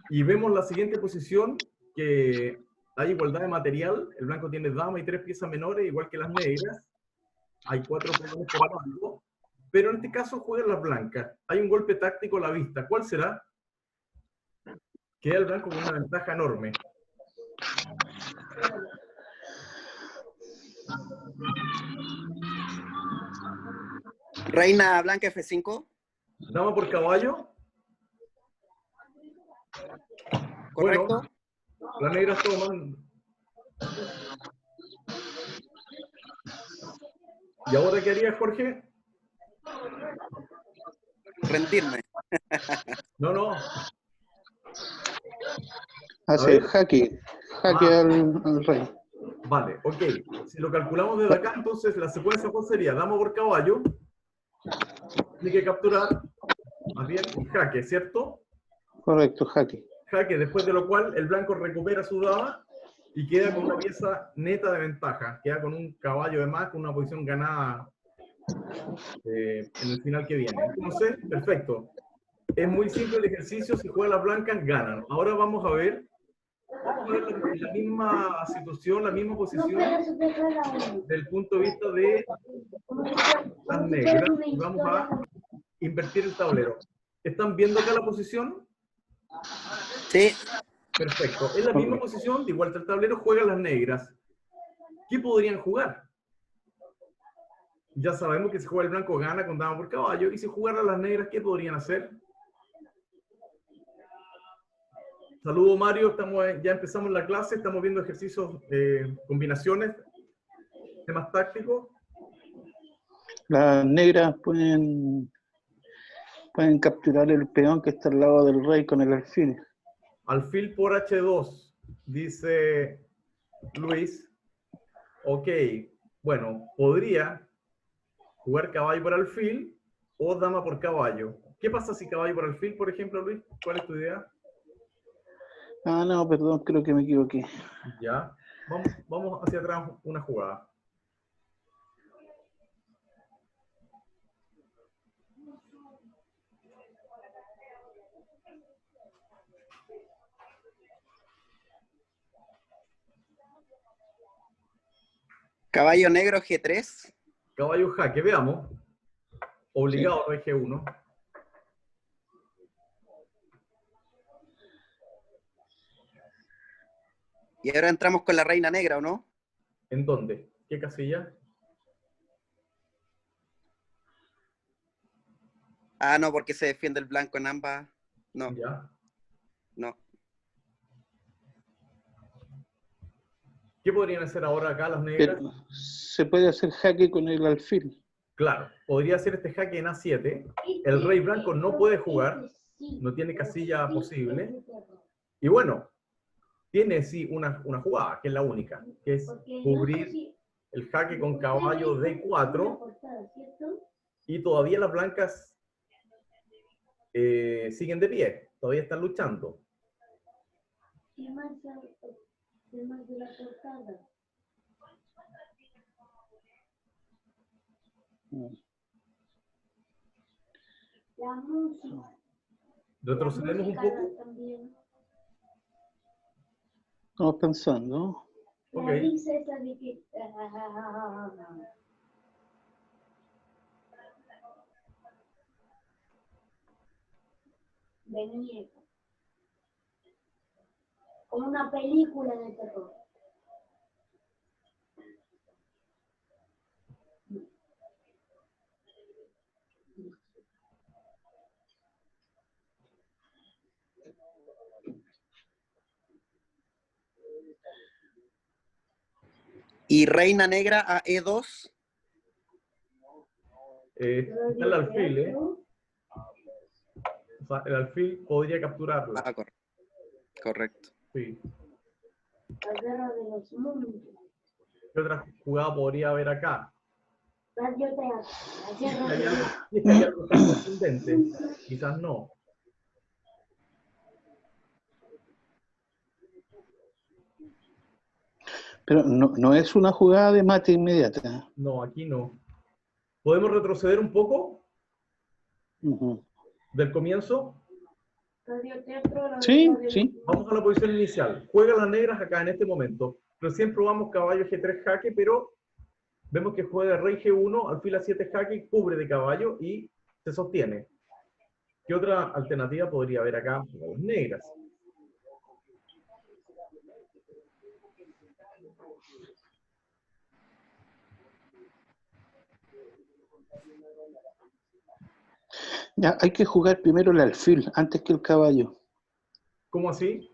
Y vemos la siguiente posición, que hay igualdad de material. El blanco tiene dama y 3 piezas menores, igual que las negras. Hay 4 peones por abajo. Pero en este caso juegan las blancas. Hay un golpe táctico a la vista. ¿Cuál será? Queda el blanco con una ventaja enorme. Reina blanca F5. Dama por caballo. Correcto. Bueno, las negras toman. ¿Y ahora qué haría, Jorge? Rendirme. No. Hace jaque al rey. Vale, ok. Si lo calculamos desde acá, entonces la secuencia ¿cuál sería? Dama por caballo. Tiene que capturar. Más bien, jaque, ¿cierto? Correcto, jaque. Jaque, después de lo cual el blanco recupera su dama y queda con una pieza neta de ventaja. Queda con un caballo de más, con una posición ganada en el final que viene. Entonces, perfecto. Es muy simple el ejercicio. Si juegan las blancas, ganan. Ahora vamos a ver la misma situación, la misma posición del punto de vista de las negras. Y vamos a invertir el tablero. ¿Están viendo acá la posición? Sí. Perfecto. En la misma posición, de igual que el tablero, juegan las negras. ¿Qué podrían jugar? Ya sabemos que si juega el blanco gana con dama por caballo. Y si jugaran las negras, ¿qué podrían hacer? Saludos, Mario. Ya empezamos la clase. Estamos viendo ejercicios, combinaciones, temas tácticos. Las negras pueden capturar el peón que está al lado del rey con el alfil. Alfil por H2, dice Luis. Ok, bueno, podría jugar caballo por alfil o dama por caballo. ¿Qué pasa si caballo por alfil, por ejemplo, Luis? ¿Cuál es tu idea? Ah, no, perdón, creo que me equivoqué. Ya, vamos hacia atrás una jugada. Caballo negro G3. Caballo jaque, veamos. Obligado sí. G1. Y ahora entramos con la reina negra, ¿o no? ¿En dónde? ¿Qué casilla? Ah, no, porque se defiende el blanco en ambas. No. Ya. No. ¿Qué podrían hacer ahora acá las negras? Pero se puede hacer jaque con el alfil. Claro, podría hacer este jaque en A7. El rey blanco no puede jugar, no tiene casilla posible. Y bueno, tiene sí una jugada, que es la única, que es cubrir el jaque con caballo D4. Y todavía las blancas siguen de pie, todavía están luchando. Retrocedemos un poco. Estamos pensando. Ok. De muñeco. Como una película de terror. Y reina negra a E2. Está el alfil, ¿eh? O sea, el alfil podría capturarla. Ah, correcto. Sí. La guerra de los mundos. ¿Qué otra jugada podría haber acá? Radioteatro. La guerra de los... ¿Hay algo tan contundente? Quizás no. Pero no es una jugada de mate inmediata. No, aquí no. ¿Podemos retroceder un poco? Uh-huh. ¿Del comienzo? Sí, sí. Vamos a la posición inicial. Juega las negras acá en este momento. Recién probamos caballo G3 jaque, pero vemos que juega rey G1, alfil A7 jaque, cubre de caballo y se sostiene. ¿Qué otra alternativa podría haber acá para las negras? Ya, hay que jugar primero el alfil antes que el caballo. ¿Cómo así?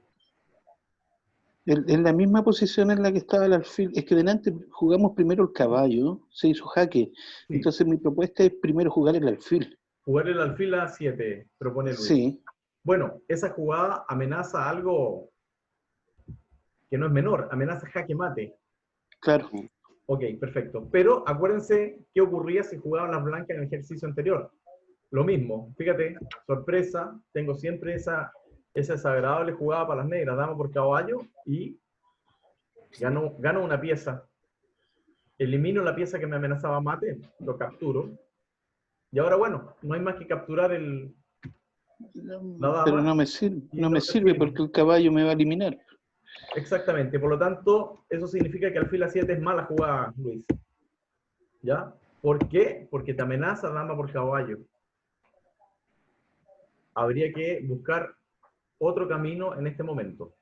En la misma posición en la que estaba el alfil, es que delante jugamos primero el caballo, se hizo jaque. Sí. Entonces mi propuesta es primero jugar el alfil. Jugar el alfil A7, propone Luis. Sí, Bueno, esa jugada amenaza algo que no es menor, amenaza jaque mate. claro. Ok, perfecto. Pero acuérdense qué ocurría si jugaban las blancas en el ejercicio anterior. Lo mismo, fíjate, sorpresa, tengo siempre esa desagradable jugada para las negras, dama por caballo y gano una pieza. Elimino la pieza que me amenazaba mate, lo capturo. Y ahora, bueno, no hay más que capturar la dama. Pero no me sirve porque el caballo me va a eliminar. Exactamente, por lo tanto, eso significa que alfil A7 es mala jugada, Luis. ¿Ya? ¿Por qué? Porque te amenaza dama por caballo. Habría que buscar otro camino en este momento.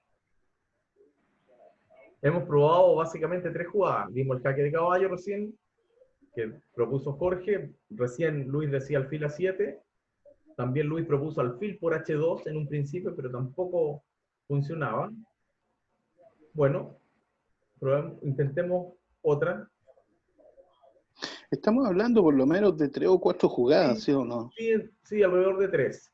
Hemos probado básicamente 3 jugadas. Vimos el jaque de caballo recién, que propuso Jorge. Recién Luis decía alfil A7. También Luis propuso alfil por H2 en un principio, pero tampoco funcionaba. Bueno, intentemos otra. Estamos hablando por lo menos de 3 o 4 jugadas, ¿sí o no? Sí, alrededor de 3.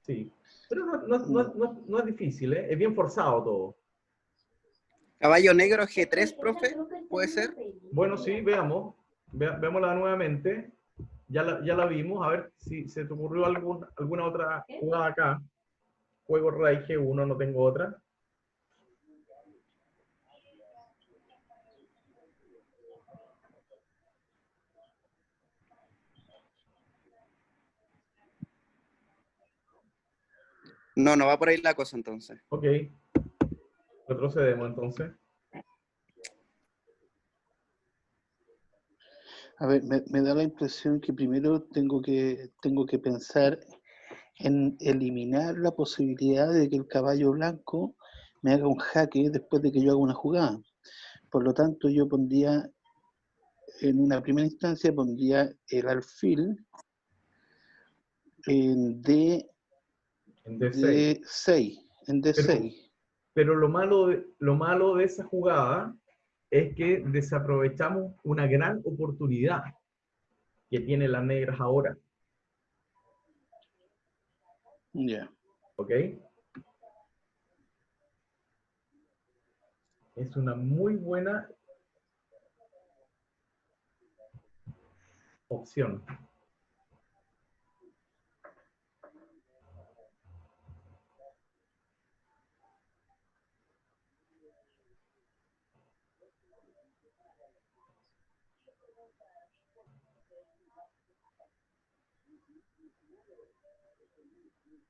Sí. Pero no es difícil, ¿eh? Es bien forzado todo. Caballo negro G3, profe, ¿puede ser? Bueno, sí, veamos. Veámosla nuevamente. Ya la vimos. A ver si se te ocurrió alguna otra jugada acá. Juego rey G1, no tengo otra. No, no va por ahí la cosa entonces. Ok. Retrocedemos entonces. A ver, me da la impresión que primero tengo que pensar en eliminar la posibilidad de que el caballo blanco me haga un jaque después de que yo haga una jugada. Por lo tanto, yo pondría, en una primera instancia, pondría el alfil en En D6. D6, en D6. Pero lo malo de esa jugada es que desaprovechamos una gran oportunidad que tienen las negras ahora. Ya. ¿Ok? Es una muy buena opción.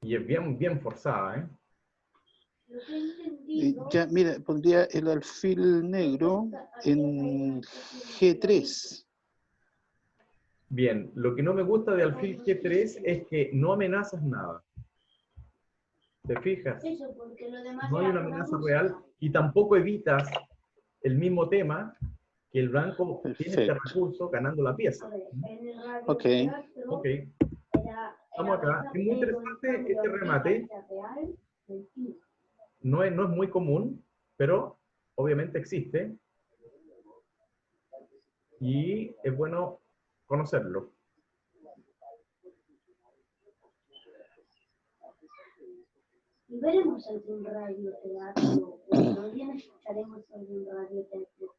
Y es bien forzada, ¿eh? Ya, mira, pondría el alfil negro en G3. Bien, lo que no me gusta de alfil G3 es que no amenazas nada. ¿Te fijas? No hay una amenaza real y tampoco evitas el mismo tema que el blanco tiene este Perfecto. recurso ganando la pieza. Ok. Ok, estamos acá. Es muy interesante este remate. No es muy común, pero obviamente existe. Y es bueno conocerlo. Y veremos algún radioteatro, o más bien escucharemos algún radioteatro.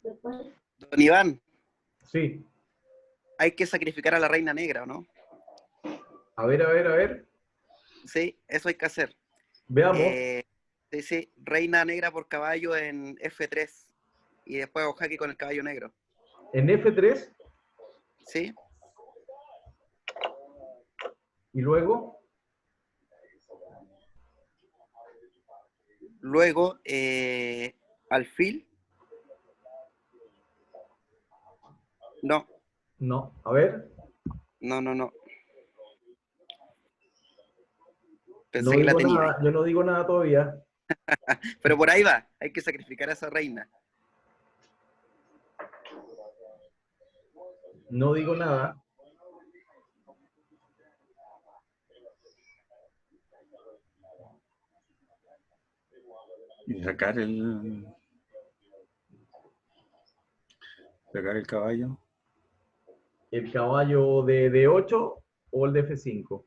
Después, Don Iván, Sí, hay que sacrificar a la reina negra, ¿o no? A ver, a ver, a ver. Sí, eso hay que hacer. Veamos. Sí, sí, reina negra por caballo en F3 y después hago jaque con el caballo negro. En F3 ¿Sí? y luego Luego, alfil. No, no. A ver. no, no, no. No Pensé que la digo tenía ahí. nada. Yo no digo nada todavía. Pero por ahí va, hay que sacrificar a esa reina. No digo nada. Y sacar el caballo. ¿El caballo de D8 o el de F5?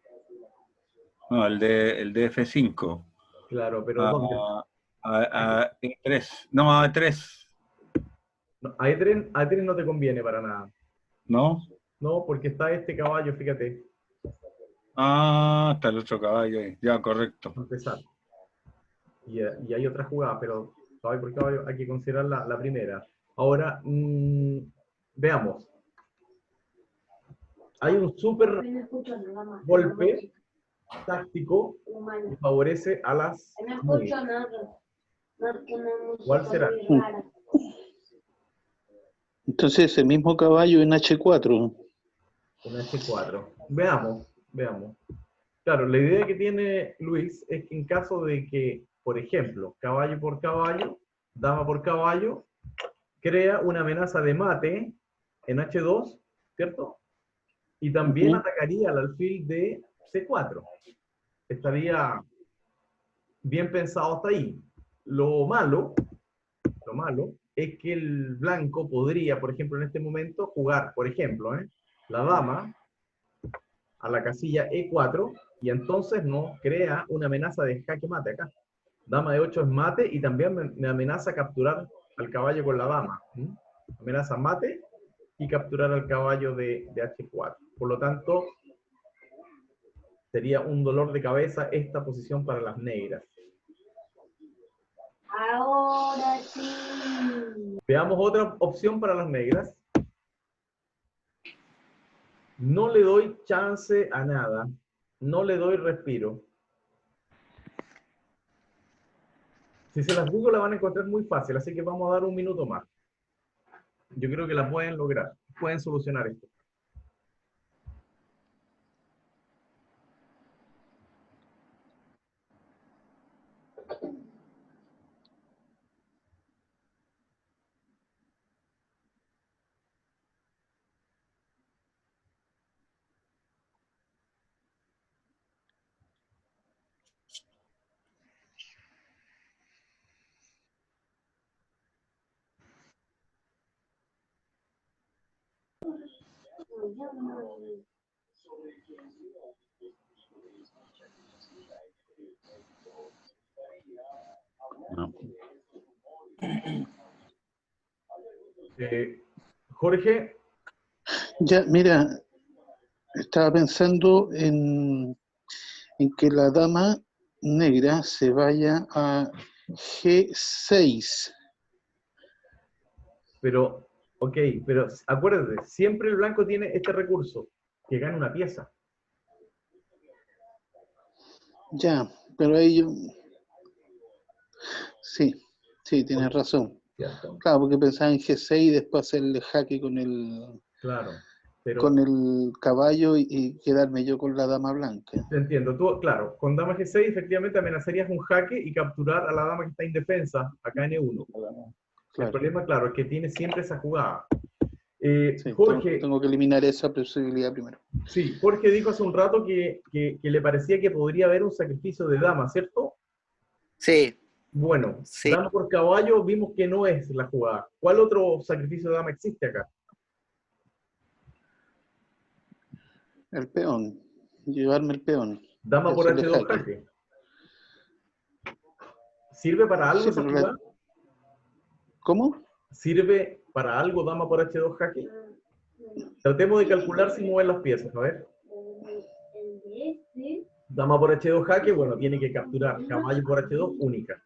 No, el de F5. Claro, pero A, ¿dónde? a E3. No, a E3. No, a E3 no te conviene para nada. ¿No? No, porque está este caballo, fíjate, Ah, está el otro caballo ahí. Ya, correcto. para empezar. Y hay otra jugada, pero caballo por caballo hay que considerar la primera. Ahora, veamos. Hay un súper No escucho nada más. golpe táctico Humano. que favorece a las No negras. escucho nada. No, que una música ¿Cuál será? muy rara. Entonces, ese mismo caballo en H4. En H4. Veamos, veamos. Claro, la idea que tiene Luis es que en caso de que, por ejemplo, caballo por caballo, dama por caballo, crea una amenaza de mate en H2, ¿cierto? Y también Ujú. atacaría al alfil de C4. Estaría bien pensado hasta ahí. Lo malo es que el blanco podría, por ejemplo, en este momento, jugar, por ejemplo, la dama a la casilla E4 y entonces no crea una amenaza de jaque mate acá. Dama de 8 es mate y también me amenaza capturar al caballo con la dama. Amenaza mate y capturar al caballo de H4. Por lo tanto, sería un dolor de cabeza esta posición para las negras. Ahora sí. Veamos otra opción para las negras. No le doy chance a nada. No le doy respiro. Si se las digo, la van a encontrar muy fácil, así que vamos a dar un minuto más. Yo creo que la pueden lograr. Pueden solucionar esto. No. Jorge, Ya, mira, estaba pensando en que la dama negra se vaya a G6. pero, ok, pero acuérdate, siempre el blanco tiene este recurso, que gana una pieza. Ya, pero ahí yo... Sí, sí, tienes Porque- razón. ¿Cierto? Claro, porque pensaba en G6 y después hacerle jaque con Claro, pero el caballo y quedarme yo con la dama blanca. te entiendo. Tú, claro, con dama G6 efectivamente amenazarías un jaque y capturar a la dama que está indefensa, acá N1. El Claro, problema, claro, es que tiene siempre esa jugada. sí, Jorge, tengo que eliminar esa posibilidad primero. sí, Jorge dijo hace un rato que le parecía que podría haber un sacrificio de dama, ¿cierto? Sí, Bueno, sí. dama por caballo vimos que no es la jugada. ¿Cuál otro sacrificio de dama existe acá? El peón, llevarme el peón, Dama por hacerle H2 jaque. jaque. ¿Sirve para algo Sí, esa pero jugada? ¿cómo? ¿Sirve para algo dama por H2 jaque? Tratemos de calcular sin mover las piezas, a ver. El de Sí. Dama por H2 jaque, bueno, tiene que capturar caballo por H2 única.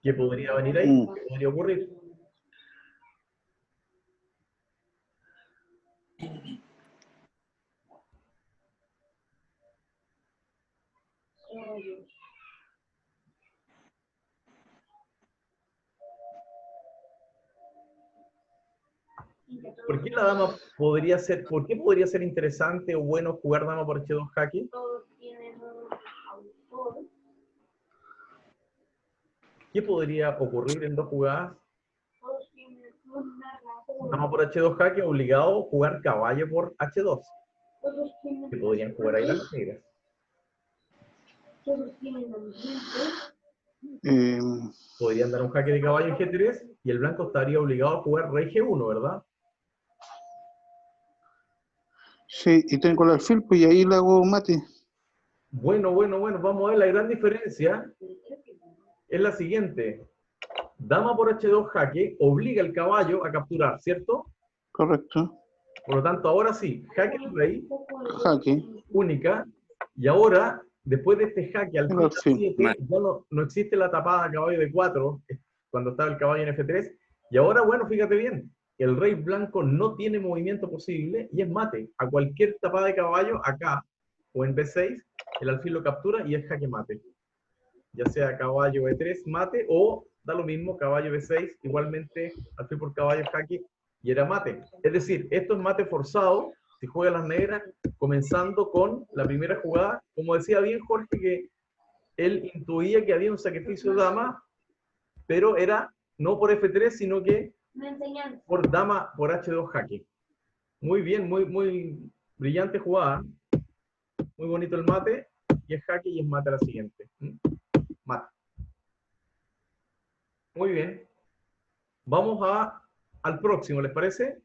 ¿Qué podría venir ahí? ¿Qué podría ocurrir? ¿Por qué la dama podría ser, por qué podría ser interesante o bueno jugar dama por H2 jaque? Todos tienen un autor. ¿Qué podría ocurrir en dos jugadas? Todos tienen un narrador. Dama por H2 jaque, obligado a jugar caballo por H2. Todos tienen. Que podrían jugar ahí las negras. Todos tienen ambiente. Podrían dar un jaque de caballo en G3 y el blanco estaría obligado a jugar rey G1, ¿verdad? Sí, y tengo el alfil, pues y ahí le hago mate. Bueno, vamos a ver, la gran diferencia es la siguiente. Dama por H2 jaque obliga al caballo a capturar, ¿cierto? Correcto. Por lo tanto, ahora sí, jaque al rey, Jaque. única, y ahora, después de este jaque al El fin alfil. 7, ya no existe la tapada a caballo de 4, cuando estaba el caballo en F3, y ahora, bueno, fíjate bien, el rey blanco no tiene movimiento posible y es mate. A cualquier tapada de caballo, acá o en B6, el alfil lo captura y es jaque mate. Ya sea caballo E3 mate o, da lo mismo, caballo B6, igualmente alfil por caballo jaque y era mate. Es decir, esto es mate forzado, si juega las negras, comenzando con la primera jugada. Como decía bien Jorge, que él intuía que había un sacrificio de dama, pero era no por F3, sino que por dama por H2 jaque. Muy bien, muy brillante jugada. Muy bonito el mate, y es jaque y es mate a la siguiente. Mate. Muy bien. Vamos al próximo, ¿les parece?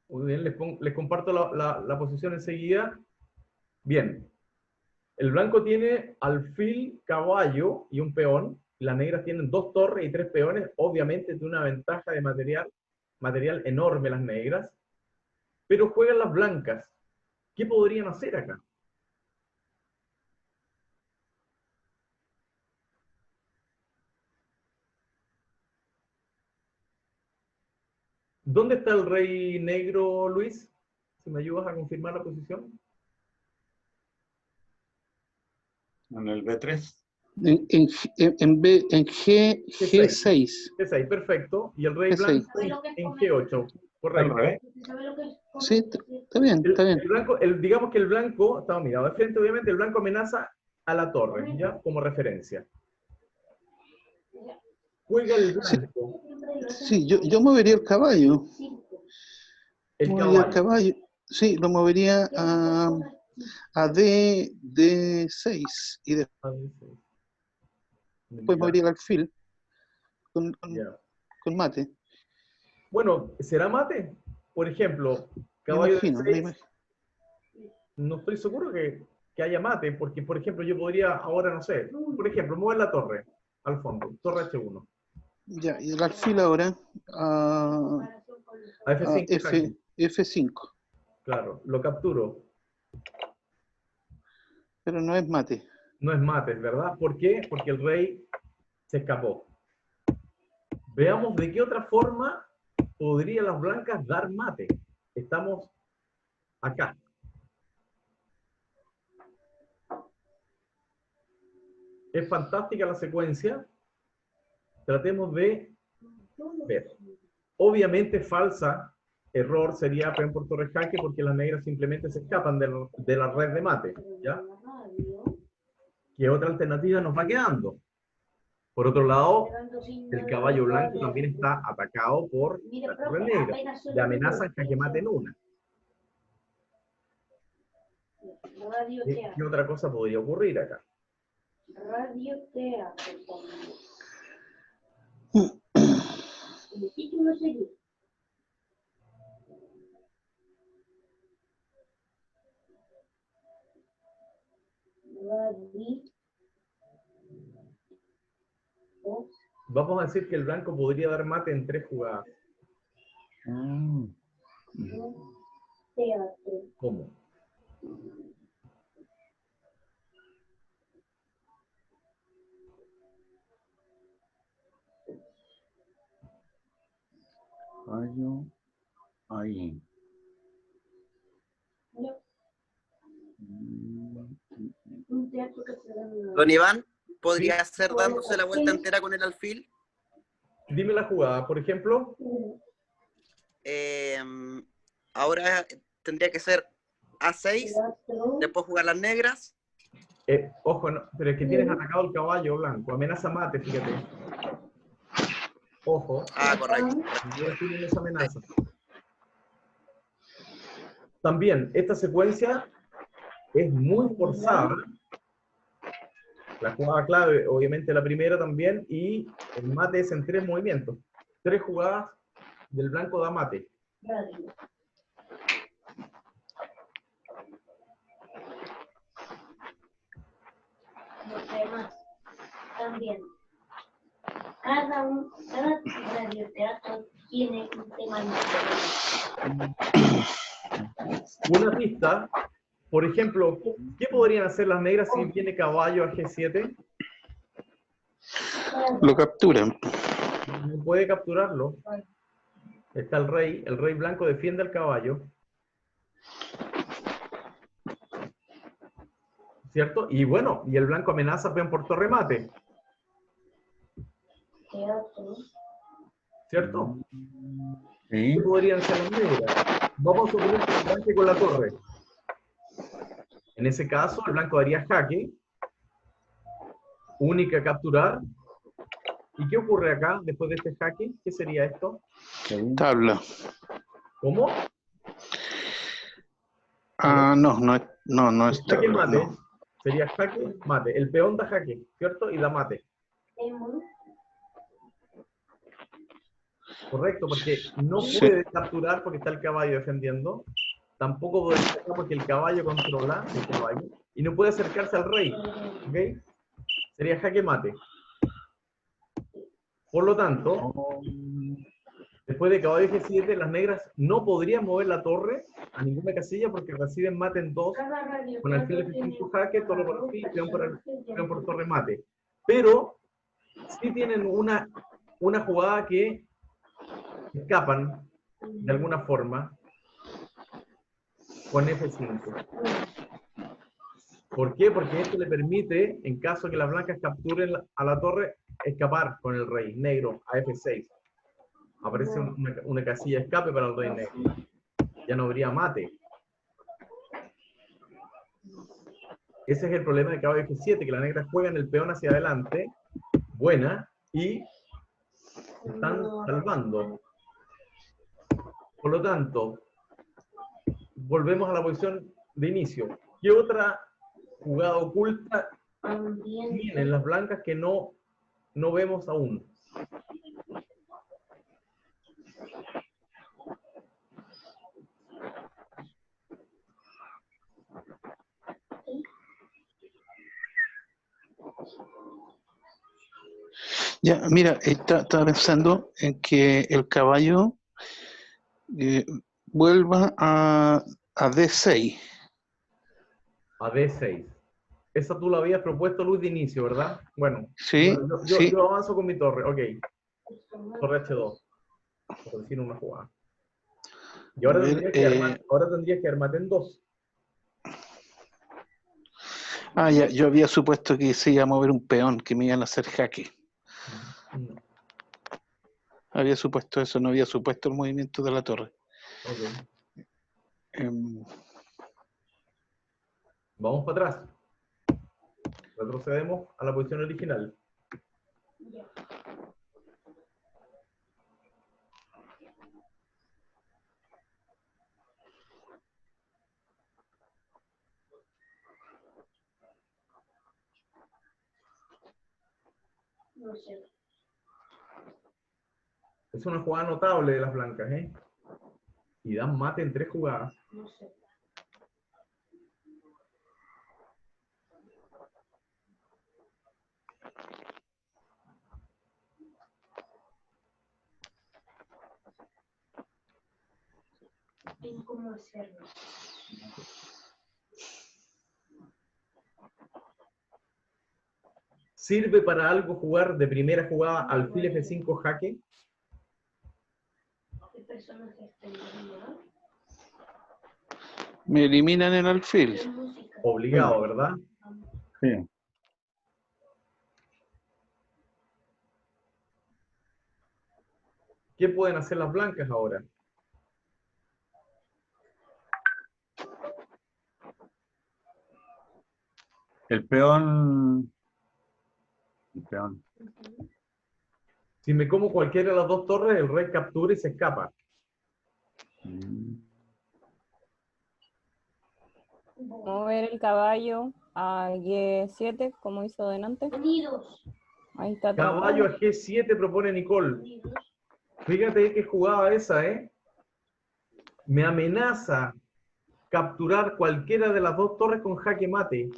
Muy bien, les comparto la posición enseguida. Bien. El blanco tiene alfil, caballo y un peón. Las negras tienen 2 torres y 3 peones. Obviamente tiene una ventaja de material enorme las negras. Pero juegan las blancas. ¿Qué podrían hacer acá? ¿Dónde está el rey negro, Luis? Si me ayudas a confirmar la posición. En el B3. En G6. G6, perfecto. Y el rey G6. blanco en G8, correcto. Al revés. Sí, está bien, está bien. El blanco, digamos que el blanco, estamos mirando de frente, obviamente el blanco amenaza a la torre, ¿ya? Como referencia. Juega el blanco. Sí, yo movería el caballo. El Movería el caballo. caballo. Sí, lo movería a D6 y después Ya, movería el alfil ya. con mate. Bueno, ¿será mate? Por ejemplo, Me caballo de imagino, 6, no estoy seguro que haya mate, porque, por ejemplo, yo podría ahora, no sé, por ejemplo, mover la torre al fondo, torre H1. Ya, y el alfil ahora A a F5, jaque. F5, Claro, lo capturo. pero no es mate. No es mate, ¿verdad? ¿Por qué? Porque el rey se escapó. Veamos de qué otra forma podrían las blancas dar mate. Estamos acá. Es fantástica la secuencia. Tratemos de ver. Obviamente falsa, error sería peón por torre jaque porque las negras simplemente se escapan de la red de mate. ¿Ya? ¿Qué otra alternativa nos va quedando? Por otro lado, el caballo blanco también está atacado por la torre negra. Le amenazan jaque mate en una. ¿Qué otra cosa podría ocurrir acá? Radioteatro también. El título sería Vamos a decir que el blanco podría dar mate en 3 jugadas. Mm. Teatro. ¿Cómo? Caballo. Ahí. No, Mm. un teatro que se da en la- Don Iván, ¿podría Sí. hacer dándose la vuelta entera con el alfil? Dime la jugada, por ejemplo. Eh, ahora tendría que ser A6, Teatro. después jugar las negras. Ojo, no, pero es que tienes atacado el caballo blanco. Amenaza mate, fíjate. Ojo, Ah, correcto. las negras tienen esa amenaza. También, esta secuencia es muy forzada. La jugada clave, obviamente la primera también, y el mate es en 3 movimientos. 3 jugadas del blanco da mate. Radio. Los demás también. Cada radioteatro tiene un tema diferente. Una pista, por ejemplo, ¿qué podrían hacer las negras si viene caballo a G7? Lo capturan. No puede capturarlo. Está el rey blanco defiende al caballo. ¿Cierto? Y bueno, y el blanco amenaza peón por torre mate. Teatro. ¿Cierto? Sí. ¿Qué podrían ser las negras? Vamos a suponer que el blanco con la torre. En ese caso, el blanco daría jaque. Única a capturar. ¿Y qué ocurre acá después de este jaque? ¿Qué sería esto? Tabla. ¿Cómo? Ah, no es Jaque tabla. mate. No. Sería jaque mate. El peón da jaque, ¿cierto? Y da mate. Hemos Correcto, porque no Sí. puede capturar porque está el caballo defendiendo. Tampoco puede sacar porque el caballo controla el caballo. Y no puede acercarse al rey. ¿Ok? Sería jaque mate. Por lo tanto, después de caballo G7, las negras no podrían mover la torre a ninguna casilla porque reciben mate en 2 cada radioteatro con alfil tiene F5 jaque, torre por un alfil, peón personaje por torre mate. Pero sí tienen una jugada que escapan de alguna forma con F5. ¿Por qué? Porque esto le permite, en caso de que las blancas capturen a la torre, escapar con el rey negro a F6. Aparece una casilla de escape para el rey negro. Ya no habría mate. Ese es el problema de caballo F7, que las negras juegan el peón hacia adelante, buena, y están salvando. Por lo tanto, volvemos a la posición de inicio. ¿Qué otra jugada oculta tienen las blancas que no vemos aún? Ya, mira, estaba pensando en que el caballo vuelva a D6. A D6. Esa tú la habías propuesto, Luis, de inicio, ¿verdad? Bueno, Sí, sí. yo avanzo con mi torre. Ok. Torre H2. Por decir una jugada. Y ahora, A ver, tendrías que armar en 2. ya, yo había supuesto que se iba a mover un peón, que me iban a hacer jaque. No. Había supuesto eso, no había supuesto el movimiento de la torre. Ok. Em, Vamos para atrás. Retrocedemos a la posición original. No sé. Es una jugada notable de las blancas, ¿eh? Y dan mate en 3 jugadas. No sé. cómo hacerlo. ¿Sirve para algo jugar de primera jugada alfil F5 jaque? ¿Qué personaje está en el Me eliminan el alfil. música? Obligado, ¿verdad? Sí. ¿Qué pueden hacer las blancas ahora? El peón. El peón. Si me como cualquiera de las dos torres, el rey captura y se escapa. Mm. Mover el caballo a G7, como hizo delante. Unidos. Ahí está Caballo a atrapado. G7 propone Nicole. Unidos. Fíjate qué jugada esa, ¿eh? Me amenaza capturar cualquiera de las dos torres con jaque mate.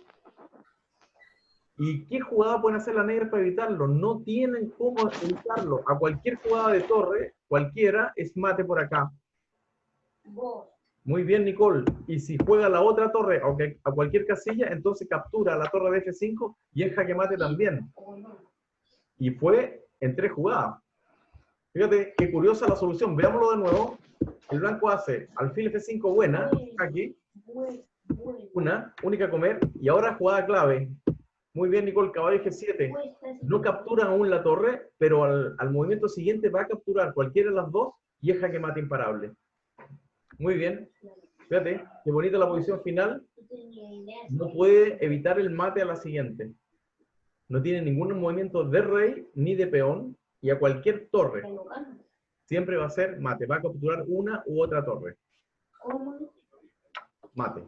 ¿Y qué jugada pueden hacer las negras para evitarlo? No tienen cómo evitarlo. A cualquier jugada de torre, cualquiera, es mate por acá. Vos. Muy bien, Nicole. Y si juega la otra torre aunque a cualquier casilla, entonces captura la torre de F5 y es jaque mate también. O no. Y fue en 3 jugadas. Fíjate qué curiosa la solución. Veámoslo de nuevo. El blanco hace alfil F5 buena, aquí, Bueno. una, única comer, y ahora jugada clave. Muy bien, Nicole, caballo G7. No captura aún la torre, pero al movimiento siguiente va a capturar cualquiera de las dos y es jaque mate imparable. Muy bien. Fíjate, qué bonita la posición final. No puede evitar el mate a la siguiente. No tiene ningún movimiento de rey ni de peón y a cualquier torre siempre va a ser mate. Va a capturar una u otra torre. Mate.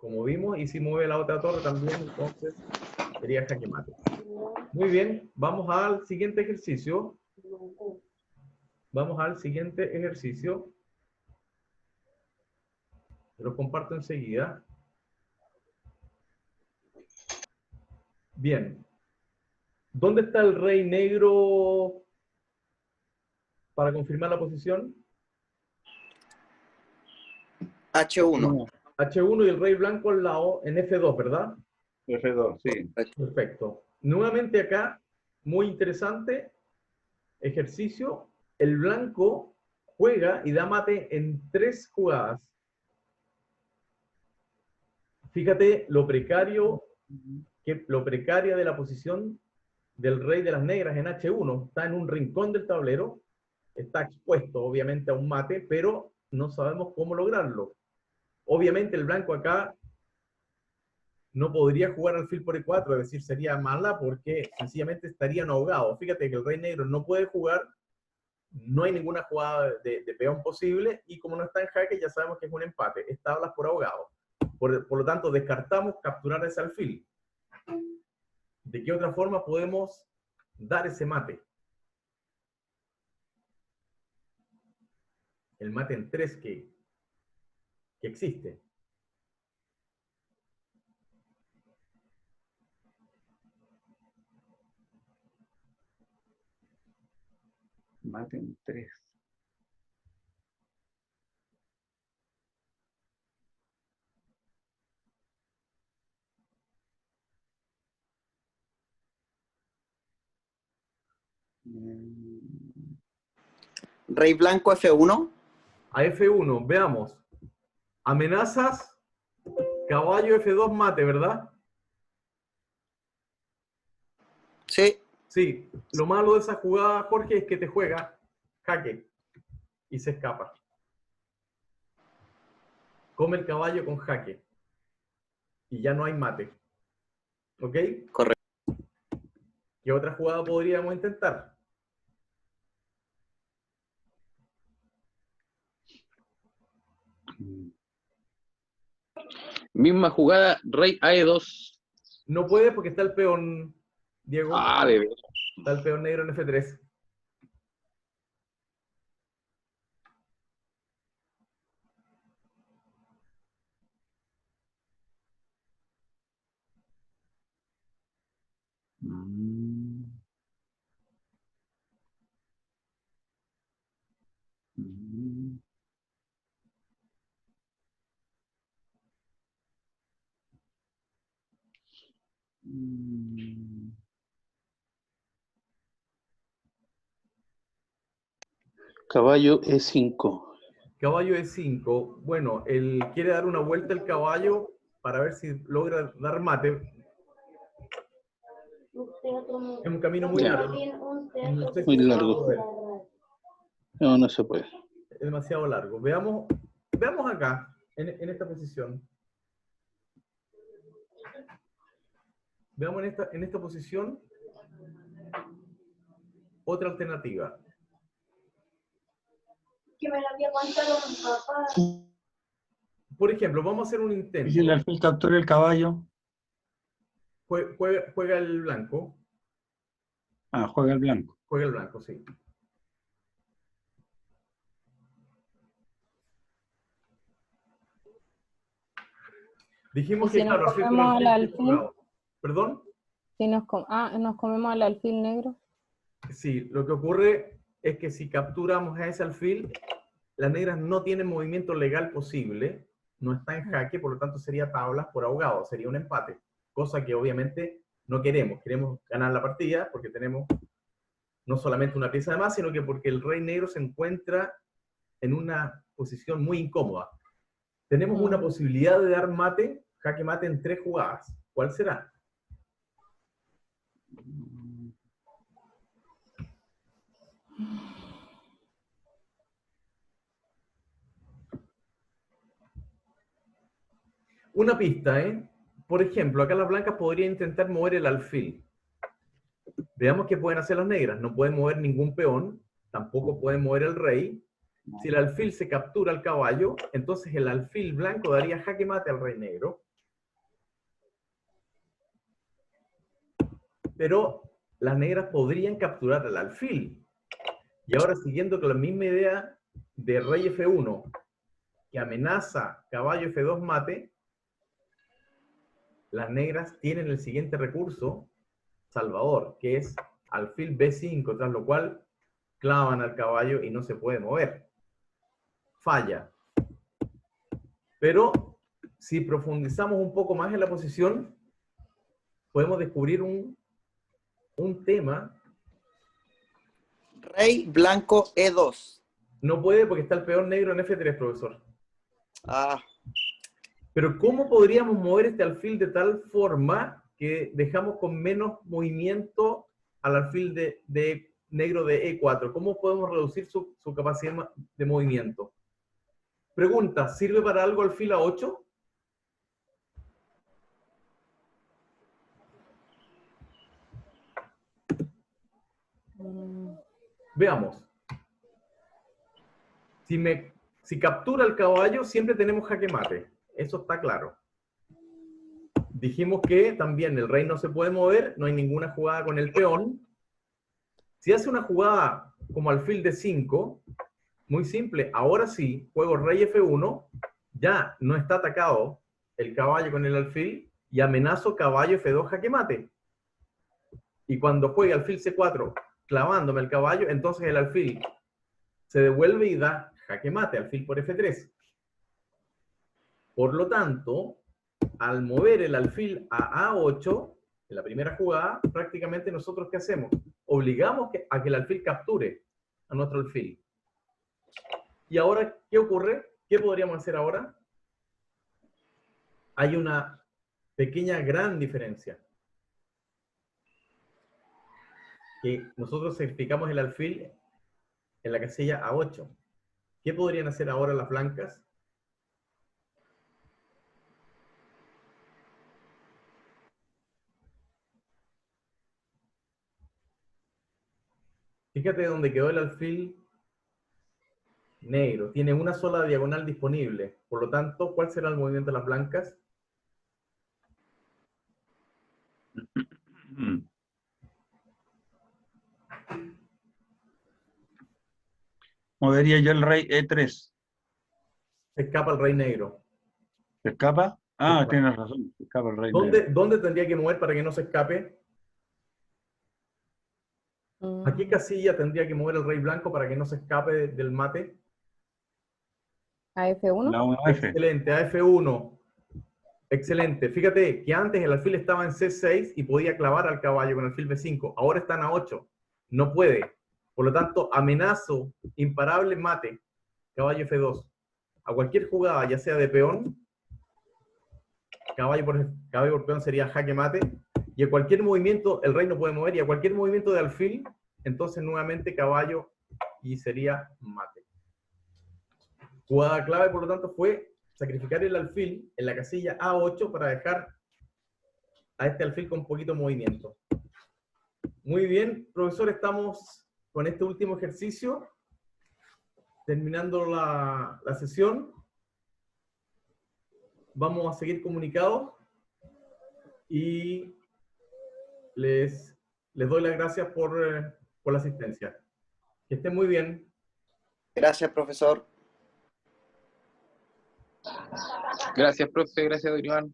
Como vimos, y si mueve la otra torre también, entonces sería jaque mate. Muy bien, vamos al siguiente ejercicio. Vamos al siguiente ejercicio. Te lo comparto enseguida. Bien. ¿Dónde está el rey negro para confirmar la posición? H1. No, H1 y el rey blanco al lado en F2, ¿verdad? F2, sí. Perfecto. Nuevamente acá, muy interesante ejercicio. El blanco juega y da mate en 3 jugadas. Fíjate lo precario, lo precaria de la posición del rey de las negras en H1. Está en un rincón del tablero, está expuesto obviamente a un mate, pero no sabemos cómo lograrlo. Obviamente el blanco acá no podría jugar alfil por E4, es decir, sería mala porque sencillamente estarían ahogados. Fíjate que el rey negro no puede jugar, no hay ninguna jugada de peón posible, y como no está en jaque, ya sabemos que es un empate, es tablas por ahogado. Por lo tanto, descartamos capturar ese alfil. ¿De qué otra forma podemos dar ese mate? El mate en 3 que existe. Mate en 3. Rey blanco F1. A F1, veamos. Amenazas, caballo F2 mate, ¿verdad? Sí. Sí, lo malo de esa jugada, Jorge, es que te juega jaque y se escapa. Come el caballo con jaque y ya no hay mate. ¿Ok? Correcto. ¿Qué otra jugada podríamos intentar? Misma jugada, rey AE2. No puede porque está el peón, Diego. Ah, de verdad. Está el peón negro en F3. Caballo E5. Caballo E5. Bueno, él quiere dar una vuelta al caballo para ver si logra dar mate. Es un camino muy Ya. largo. No sé Muy si se va a largo. poder. No, no se puede. Es demasiado largo. Veamos acá, en esta posición. Veamos en esta posición otra alternativa. Que me lo había contado mi papá. Por ejemplo, vamos a hacer un ¿Y intento. si el alfil captura el caballo? Juega el blanco. Ah, juega el blanco. Juega el blanco, sí. Dijimos ¿Y si que, nos claro, al comemos al alfil alfil? jugado. ¿Perdón? Si nos comemos al alfil negro. Sí, lo que ocurre es que si capturamos a ese alfil, las negras no tienen movimiento legal posible, no está en jaque, por lo tanto sería tablas por ahogado, sería un empate, cosa que obviamente no queremos. Queremos ganar la partida porque tenemos no solamente una pieza de más, sino que porque el rey negro se encuentra en una posición muy incómoda. Tenemos una posibilidad de dar mate, jaque mate en 3 jugadas. ¿Cuál será? Una pista, ¿eh? Por ejemplo, acá las blancas podrían intentar mover el alfil. Veamos qué pueden hacer las negras. No pueden mover ningún peón, tampoco pueden mover el rey. Si el alfil se captura al caballo, entonces el alfil blanco daría jaque mate al rey negro. Pero las negras podrían capturar al alfil. Y ahora, siguiendo con la misma idea de rey F1, que amenaza caballo F2 mate, las negras tienen el siguiente recurso salvador, que es alfil B5, tras lo cual clavan al caballo y no se puede mover. Falla. Pero si profundizamos un poco más en la posición, podemos descubrir un tema. Rey blanco E2. No puede porque está el peón negro en F3, profesor. Ah, Pero ¿cómo podríamos mover este alfil de tal forma que dejamos con menos movimiento al alfil de negro de E4? ¿Cómo podemos reducir su capacidad de movimiento? Pregunta, ¿sirve para algo alfil A8? Veamos. Si captura el caballo, siempre tenemos jaque mate. Eso está claro. Dijimos que también el rey no se puede mover, no hay ninguna jugada con el peón. Si hace una jugada como alfil de 5, muy simple, ahora sí, juego rey F1, ya no está atacado el caballo con el alfil y amenazo caballo F2 jaque mate. Y cuando juegue alfil C4 clavándome el caballo, entonces el alfil se devuelve y da jaque mate, alfil por F3. Por lo tanto, al mover el alfil a A8, en la primera jugada, prácticamente nosotros ¿qué hacemos? Obligamos a que el alfil capture a nuestro alfil. Y ahora, ¿qué ocurre? ¿Qué podríamos hacer ahora? Hay una pequeña, gran diferencia. Que nosotros sacrificamos el alfil en la casilla A8. ¿Qué podrían hacer ahora las blancas? Fíjate dónde quedó el alfil negro. Tiene una sola diagonal disponible. Por lo tanto, ¿cuál será el movimiento de las blancas? Movería yo el rey E3. Se escapa el rey negro. ¿Se escapa? Ah, Se escapa. tienes razón. Se escapa el rey negro. ¿Dónde tendría que mover para que no se escape? ¿A qué casilla tendría que mover el rey blanco para que no se escape del mate? A F1. La 1F. Excelente, a F1. Excelente. Fíjate que antes el alfil estaba en C6 y podía clavar al caballo con alfil B5. Ahora está en A8. No puede. Por lo tanto, amenazo, imparable, mate. Caballo F2. A cualquier jugada, ya sea de peón, caballo por peón sería jaque mate. Y a cualquier movimiento, el rey no puede mover. Y a cualquier movimiento de alfil, entonces nuevamente caballo y sería mate. Jugada clave, por lo tanto, fue sacrificar el alfil en la casilla A8 para dejar a este alfil con poquito movimiento. Muy bien, profesor, estamos con este último ejercicio, terminando la sesión. Vamos a seguir comunicados y les doy las gracias por la asistencia. Que estén muy bien. Gracias, profesor. Gracias, profe. Gracias, don Iván.